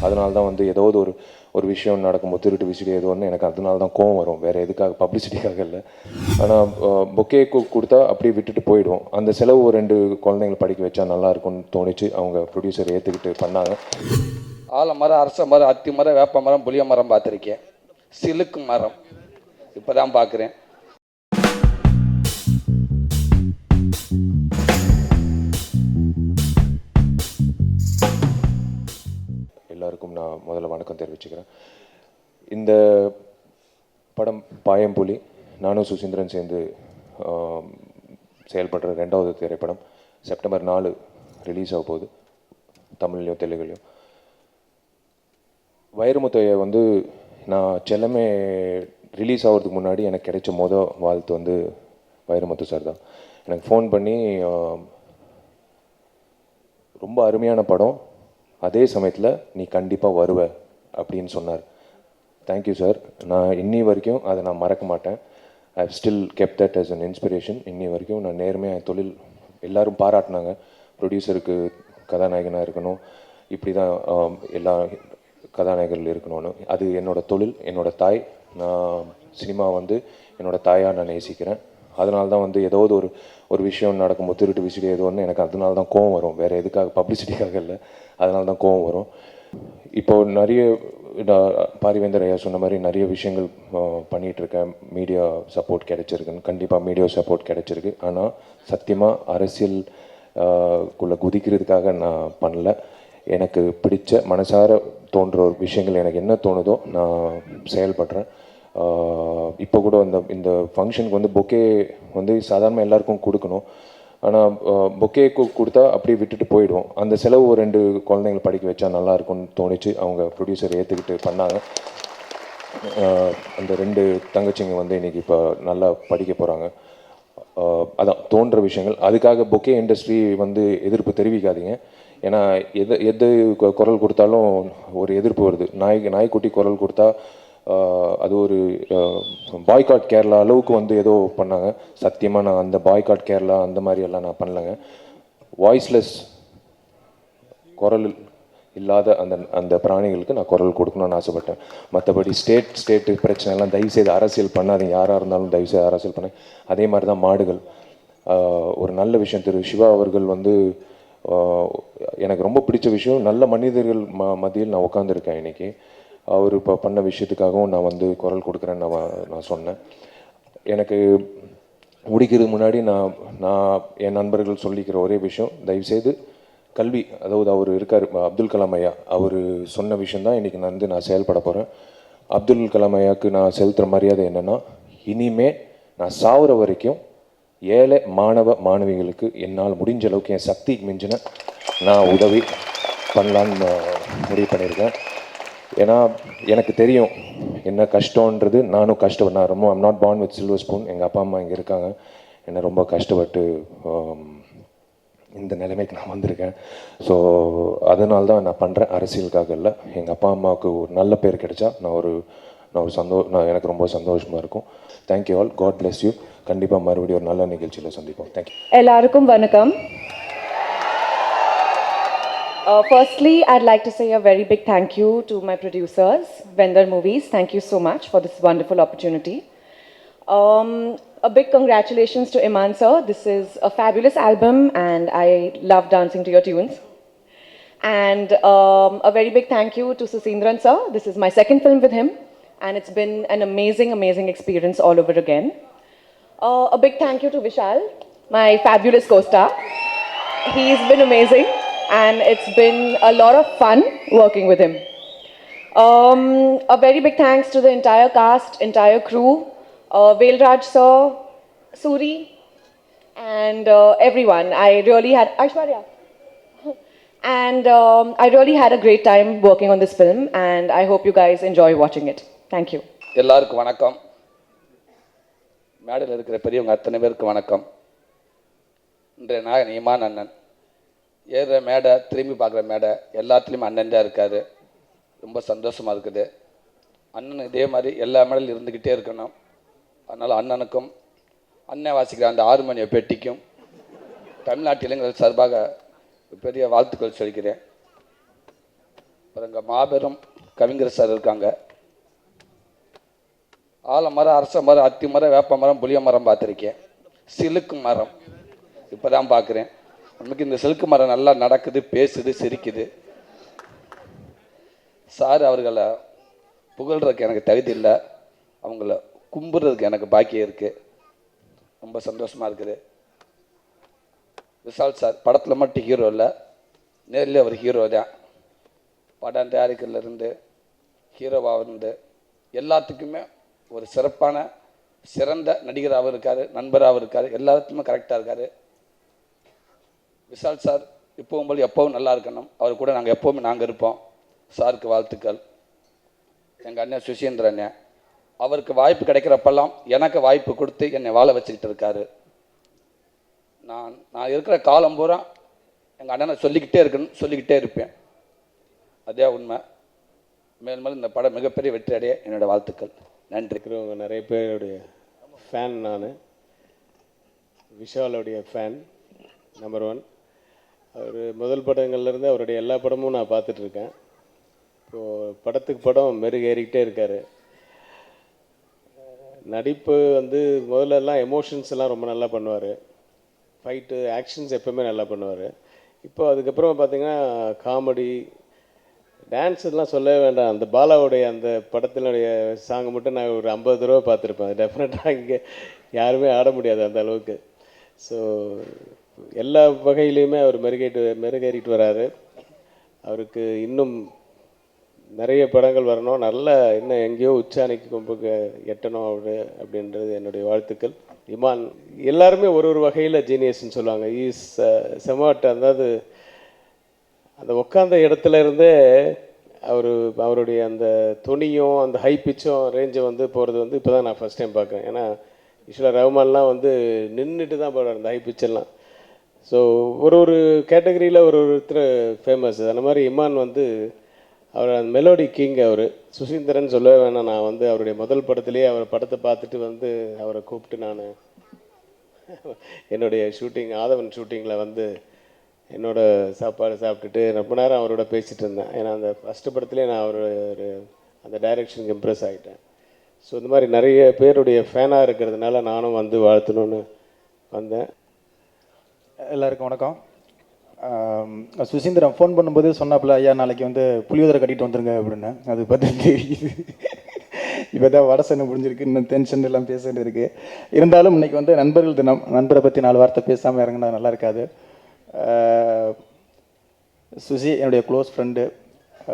அதனால தான் வந்து ஏதாவது ஒரு ஒரு விஷயம் நடக்கும்போது திருட்டு விசிடி ஏதோ ஒன்று எனக்கு அதனால தான் கோவம் வரும், வேறு எதுக்காக பப்ளிசிட்டிக்காக இல்லை. ஆனால் பொக்கே கொடுத்தா அப்படியே விட்டுட்டு போயிடுவோம். அந்த செலவு ஒரு 2 குழந்தைங்களை படிக்க வச்சா நல்லா இருக்கும்னு தோணிச்சு. அவங்க ப்ரொடியூசர் ஏற்றுக்கிட்டு பண்ணாங்க. ஆலமரம், அரச மரம், அத்தி மரம், வேப்ப மரம், புளிய மரம் பார்த்துருக்கேன். சிலுக்கு மரம் இப்போ தான் பார்க்குறேன். எல்லாருக்கும் நான் முதல்ல வணக்கம் தெரிவிச்சுக்கிறேன். இந்த படம் பாயம்புலி, நானும் சுசீந்திரன் சேர்ந்து செயல்படுற 2வது திரைப்படம். செப்டம்பர் 4 ரிலீஸ் ஆக போகுது, தமிழ்லையும் தெலுங்குலையும். வைரமுத்தையை வந்து நான் செல்லமே ரிலீஸ் ஆகிறதுக்கு முன்னாடி எனக்கு கிடைச்ச வாழ்த்து வந்து வைரமுத்து சார் தான். எனக்கு ஃபோன் பண்ணி ரொம்ப அருமையான படம், அதே சமயத்தில் நீ கண்டிப்பாக வருவ அப்படின்னு சொன்னார். Thank you sir. நான் இன்னி வரைக்கும் அதை நான் மறக்க மாட்டேன். I have still kept that as an inspiration. இன்னி வரைக்கும் நான் நேர்மையாக என் தொழில் எல்லோரும் பாராட்டினாங்க. ப்ரொடியூசருக்கு கதாநாயகனாக இருக்கணும், இப்படி தான் எல்லா கதாநாயகர்கள் இருக்கணும்னு. அது என்னோடய தொழில், என்னோடய தாய். நான் சினிமா வந்து என்னோடய தாயாக நான் நேசிக்கிறேன். அதனால தான் வந்து ஏதாவது ஒரு ஒரு விஷயம் நடக்கும்போது திருட்டு விசிடி ஏதோ ஒன்று எனக்கு அதனால தான் கோவம் வரும், வேறு எதுக்காக பப்ளிசிட்டிக்காக இல்லை, அதனால தான் கோவம் வரும். இப்போது நிறைய பாரிவேந்தர் ஐயா சொன்ன மாதிரி நிறைய விஷயங்கள் பண்ணிகிட்ருக்கேன். மீடியா சப்போர்ட் கிடைச்சிருக்குன்னு, கண்டிப்பாக மீடியா சப்போர்ட் கிடைச்சிருக்கு. ஆனால் சத்தியமாக அரசியல் குள்ளே குதிக்கிறதுக்காக நான் பண்ணல. எனக்கு பிடிச்ச மனசார தோன்ற ஒரு விஷயங்கள் எனக்கு என்ன தோணுதோ நான் செயல்படுறேன். இப்போ கூட இந்த ஃபங்க்ஷனுக்கு வந்து பொக்கே வந்து சாதாரணமாக எல்லாருக்கும் கொடுக்கணும். ஆனால் பொக்கே கொடுத்தா அப்படியே விட்டுட்டு போயிடுவோம். அந்த செலவு ஒரு 2 குழந்தைங்களை படிக்க வச்சா நல்லா இருக்கும்னு தோணிச்சு. அவங்க ப்ரொடியூசர் ஏற்றுக்கிட்டு பண்ணாங்க. அந்த 2 தங்கச்சிங்க வந்து இன்றைக்கி இப்போ நல்லா படிக்க போகிறாங்க. அதான் தோன்ற விஷயங்கள். அதுக்காக பொக்கே இண்டஸ்ட்ரி வந்து எதிர்ப்பு தெரிவிக்காதீங்க. ஏன்னா எது குரல் கொடுத்தாலும் ஒரு எதிர்ப்பு வருது. நாய்க்குட்டி குரல் கொடுத்தா அது ஒரு பாய்காட் கேரளா அளவுக்கு வந்து ஏதோ பண்ணாங்க. சத்தியமாக நான் அந்த பாய்காட் கேரளா அந்த மாதிரியெல்லாம் நான் பண்ணலைங்க. வாய்ஸ்லெஸ், குரல் இல்லாத அந்த பிராணிகளுக்கு நான் குரல் கொடுக்கணும்னு ஆசைப்பட்டேன். மற்றபடி ஸ்டேட்டு பிரச்சனைலாம் தயவுசெய்து அரசியல் பண்ணாதீங்க. யாராக இருந்தாலும் தயவுசெய்து அரசியல் பண்ண. அதே மாதிரி தான் மாடுகள். ஒரு நல்ல விஷயம், திரு சிவா அவர்கள் வந்து எனக்கு ரொம்ப பிடிச்ச விஷயம், நல்ல மனிதர்கள் மத்தியில் நான் உட்காந்துருக்கேன் இன்றைக்கி. அவர் இப்போ பண்ண விஷயத்துக்காகவும் நான் வந்து குரல் கொடுக்குறேன்னு நான் சொன்னேன். எனக்கு முடிக்கிறதுக்கு முன்னாடி நான் என் நண்பர்கள் சொல்லிக்கிற ஒரே விஷயம், தயவுசெய்து கல்வி, அதாவது அவர் இருக்கார் அப்துல் கலாம் ஐயா, அவர் சொன்ன விஷயந்தான் இன்றைக்கி நான் செயல்பட போகிறேன். அப்துல் கலாம் ஐயாவுக்கு நான் செலுத்துகிற மரியாதை என்னென்னா, இனிமே நான் சாவுற வரைக்கும் ஏழை மாணவ மாணவிகளுக்கு என்னால் முடிஞ்ச அளவுக்கு என் சக்திக்கு மிஞ்சின நான் உதவி பண்ணலான்னு முடிவு பண்ணியிருக்கேன். ஏன்னா எனக்கு தெரியும் என்ன கஷ்டன்றது. நானும் கஷ்டப்பட்டேன் ரொம்ப. I'm not born with silver spoon. எங்கள் அப்பா அம்மா இங்கே இருக்காங்க. என்னை ரொம்ப கஷ்டப்பட்டு இந்த நிலைமைக்கு நான் வந்திருக்கேன். ஸோ அதனால தான் நான் பண்ணுறேன், அரசியலுக்காக இல்லை. எங்கள் அப்பா அம்மாவுக்கு ஒரு நல்ல பேர் கிடைச்சா எனக்கு ரொம்ப சந்தோஷமாக இருக்கும். Thank you all. God bless you. கண்டிப்பாக மறுபடியும் ஒரு நல்ல நிகழ்ச்சியில் சந்திப்போம். தேங்க்யூ. எல்லாருக்கும் வணக்கம். Firstly, I'd like to say a very big thank you to my producers, Vendor Movies. Thank you so much for this wonderful opportunity. A big congratulations to Iman sir. This is a fabulous album and I love dancing to your tunes. And a very big thank you to Susindran sir. This is my second film with him and it's been an amazing experience all over again. A big thank you to Vishal, my fabulous co-star. He's been amazing. And it's been a lot of fun working with him. A very big thanks to the entire cast, entire crew, Velraj sir, Suri, and everyone. I really had Aishwarya, and I really had a great time working on this film, and I hope you guys enjoy watching it. Thank you. எல்லாருக்கும் வணக்கம். மேடையில் இருக்கிற பெரியவங்க அத்தனை பேருக்கு வணக்கம். இன்றைய நாயகன் ஈமான் அண்ணன் ஏறுற மேடை, திரும்பி பார்க்குற மேடை, எல்லாத்துலேயுமே அண்ணன் தான் இருக்கார். ரொம்ப சந்தோஷமாக இருக்குது. அண்ணன் இதே மாதிரி எல்லா மேடையிலும் இருந்துக்கிட்டே இருக்கணும். அதனால் அண்ணனுக்கும் அண்ணன் வாசிக்கிற அந்த 6 மணி பெட்டிக்கும் தமிழ்நாட்டு இளைஞர்கள் சார்பாக பெரிய வாழ்த்துக்கள் சொல்கிறேன். அப்புறம் இங்கே மாபெரும் கவிஞர் சார் இருக்காங்க. ஆலமரம், அரச மரம், அத்தி மரம், வேப்ப மரம், புளிய மரம் பார்த்துருக்கேன். சிலுக்கு மரம் இப்போ தான் பார்க்குறேன். நமக்கு இந்த சிலுக்கு மரம் நல்லா நடக்குது, பேசுது, சிரிக்குது. சார் அவர்களை புகழ்றதுக்கு எனக்கு தகுதி இல்லை, அவங்கள கும்பிட்றதுக்கு எனக்கு பாக்கியம் இருக்குது. ரொம்ப சந்தோஷமாக இருக்குது. விஷால் சார் படத்தில் மட்டும் ஹீரோ இல்லை, நேரில் அவர் ஹீரோ தான். படம் தயாரிக்கிறதுலேருந்து ஹீரோவாக இருந்து எல்லாத்துக்குமே ஒரு சிறப்பான சிறந்த நடிகராகவும் இருக்கார், நண்பராகவும் இருக்கார், எல்லாத்துக்குமே கரெக்டாக இருக்கார். விஷால் சார் இப்போவும் போல் எப்போவும் நல்லா இருக்கணும். அவர் கூட நாங்கள் எப்போவுமே நாங்கள் இருப்போம். சாருக்கு வாழ்த்துக்கள். எங்கள் அண்ணன் சுசீந்திர அண்ணன், அவருக்கு வாய்ப்பு கிடைக்கிறப்பெல்லாம் எனக்கு வாய்ப்பு கொடுத்து என்னை வாழ வச்சுக்கிட்டு இருக்காரு. நான் இருக்கிற காலம் பூரா எங்கள் அண்ணனை சொல்லிக்கிட்டே இருப்பேன். அதே உண்மை. மேலும் மேலும் இந்த படம் மிகப்பெரிய வெற்றி அடைய என்னோடய வாழ்த்துக்கள். நன்றி. இருக்கிறவங்க நிறைய பேருடைய ஃபேன். நான் விஷாலுடைய ஃபேன் நம்பர் 1. அவர் முதல் படங்கள்லேருந்து அவருடைய எல்லா படமும் நான் பார்த்துட்ருக்கேன். இப்போது படத்துக்கு படம் மெருகேறிக்கிட்டே இருக்கார். நடிப்பு வந்து முதல்லலாம் எமோஷன்ஸ் எல்லாம் ரொம்ப நல்லா பண்ணுவார். ஃபைட்டு, ஆக்ஷன்ஸ் எப்போவுமே நல்லா பண்ணுவார். இப்போ அதுக்கப்புறம் பார்த்திங்கன்னா காமெடி, டான்ஸ் எல்லாம் சொல்லவே வேண்டாம். அந்த பாலாவுடைய அந்த படத்தினுடைய சாங்கை மட்டும் நான் ஒரு 50 தடவை பார்த்துருப்பேன். டெஃபினட்டாக இங்கே யாருமே ஆட முடியாது அந்த அளவுக்கு. ஸோ எல்லா வகையிலையுமே அவர் மெருகேறிட்டு வராரு. அவருக்கு இன்னும் நிறைய படங்கள் வரணும், நல்ல இன்னும் எங்கேயோ உச்சாணிக்கு கொம்புக்கு எட்டணும் அவரு அப்படின்றது என்னுடைய வாழ்த்துக்கள். இமான் எல்லாருமே ஒரு வகையில் ஜீனியஸ்ன்னு சொல்லுவாங்க. ஈஸ் செமாட். அதாவது அந்த உட்காந்த இடத்துல இருந்தே அவருடைய அந்த துணியும் அந்த ஹை பிச்சும் ரேஞ்சை வந்து போகிறது வந்து இப்போ தான் நான் ஃபஸ்ட் டைம் பார்க்குறேன். ஏன்னா யூஸ்வலாக ரஹ்மான்லாம் வந்து நின்றுட்டு தான் போடுறார் அந்த ஹை பிச்செல்லாம். ஸோ ஒரு கேட்டகரியில் ஒருத்தர் ஃபேமஸ். அந்த மாதிரி இமான் வந்து அவர் அந்த மெலோடி கிங். அவர் சுசீந்திரன் சொல்லவே வேணாம். நான் வந்து அவருடைய முதல் படத்துலேயே அவர் படத்தை பார்த்துட்டு வந்து அவரை கூப்பிட்டு நான் என்னுடைய ஷூட்டிங், ஆதவன் ஷூட்டிங்கில் வந்து என்னோட சாப்பாடு சாப்பிட்டுட்டு ரொம்ப நேரம் அவரோட பேசிகிட்டு இருந்தேன். ஏன்னா அந்த ஃபஸ்ட்டு படத்துலேயே நான் அந்த டைரெக்ஷனுக்கு இம்ப்ரெஸ் ஆகிட்டேன். ஸோ இந்த மாதிரி நிறைய பேருடைய ஃபேனாக இருக்கிறதுனால நானும் வந்து வாழ்த்தணுன்னு வந்தேன். எல்லாருக்கும் வணக்கம். சுசீந்திரன் ஃபோன் பண்ணும்போது சொன்னாப்புல, ஐயா நாளைக்கு வந்து புளியோதரை கட்டிட்டு வந்துருங்க அப்படின்னு. அது பற்றி தெரியுது. இப்போ தான் வடசனை முடிஞ்சிருக்கு, இன்னும் டென்ஷன் எல்லாம் பேச வேண்டியிருக்கு. இருந்தாலும் இன்றைக்கி வந்து நண்பர்கள் தினம், நண்பரை பற்றி 4 வார்த்தை பேசாமல் இறங்கினா நல்லா இருக்காது. சுசி என்னுடைய க்ளோஸ் ஃப்ரெண்டு.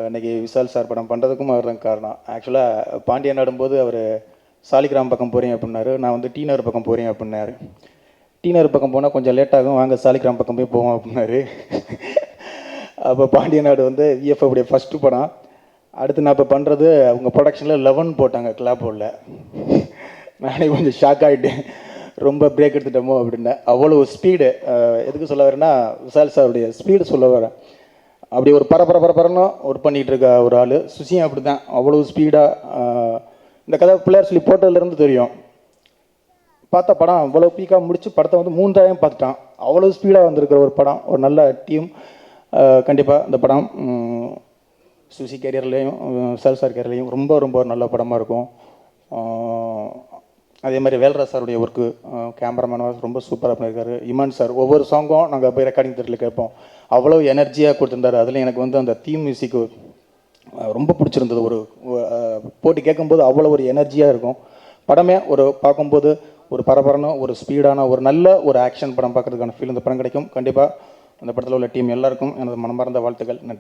இன்றைக்கி விஷால் சார் படம் பண்ணுறதுக்கும் அவர் தான் காரணம். ஆக்சுவலாக பாண்டியன் நடும்போது அவர் சாலிகிராம் பக்கம் போகிறீங்க அப்படின்னாரு, நான் வந்து டீனர் பக்கம் போகிறேன் அப்படின்னாரு. டீனர் பக்கம் போனால் கொஞ்சம் லேட்டாகும், வாங்க சாலிகிராம் பக்கம் போய் போவோம் அப்படின்னாரு. அப்போ பாண்டியன் நாடு வந்து விஎஃப்டைய ஃபஸ்ட்டு படம். அடுத்து நான் இப்போ பண்ணுறது அவங்க ப்ரொடக்ஷனில் 11 போட்டாங்க கிளாப் போர்டில். நானே கொஞ்சம் ஷாக் ஆகிட்டேன், ரொம்ப பிரேக் எடுத்துட்டோமோ அப்படின்னேன். அவ்வளோ ஸ்பீடு. எதுக்கு சொல்ல வரேன்னா விஷால் சாருடைய ஸ்பீடு சொல்ல வரேன். அப்படி ஒரு பரபரன்னு ஒர்க் பண்ணிகிட்டு இருக்க ஒரு ஆள். சுசியும் அப்படி தான், அவ்வளோ ஸ்பீடாக. இந்த கதை பிள்ளையார் சொல்லி போட்டதுலேருந்து தெரியும். பார்த்த படம் அவ்வளோ பீக்காக முடித்து படத்தை வந்து 3 டைம் பார்த்துட்டான். அவ்வளோ ஸ்பீடாக வந்திருக்கிற ஒரு படம், ஒரு நல்ல டீம். கண்டிப்பாக இந்த படம் சுசி கேரியர்லேயும் விஷால் சார் கேரியர்லேயும் ரொம்ப ஒரு நல்ல படமாக இருக்கும். அதே மாதிரி வேல்ராஜ் சாருடைய ஒர்க்கு, கேமராமேன் ரொம்ப சூப்பராக பண்ணியிருக்காரு. இமான் சார் ஒவ்வொரு சாங்கும் நாங்கள் போய் ரெக்கார்டிங் தேட்டரில் கேட்போம், அவ்வளோ எனர்ஜியாக கொடுத்துருந்தாரு. அதில் எனக்கு வந்து அந்த தீம் மியூசிக்கு ரொம்ப பிடிச்சிருந்தது. ஒரு போட்டி கேட்கும்போது அவ்வளோ ஒரு எனர்ஜியாக இருக்கும். படமே பார்க்கும்போது ஒரு பரபரன்னு, ஒரு ஸ்பீடான, ஒரு நல்ல ஒரு ஆக்ஷன் படம் பார்க்குறதுக்கான ஃபீல் இந்த படம் கிடைக்கும். கண்டிப்பாக அந்த படத்தில் உள்ள டீம் எல்லாருக்கும் எனது மனமார்ந்த வாழ்த்துக்கள். நன்றி.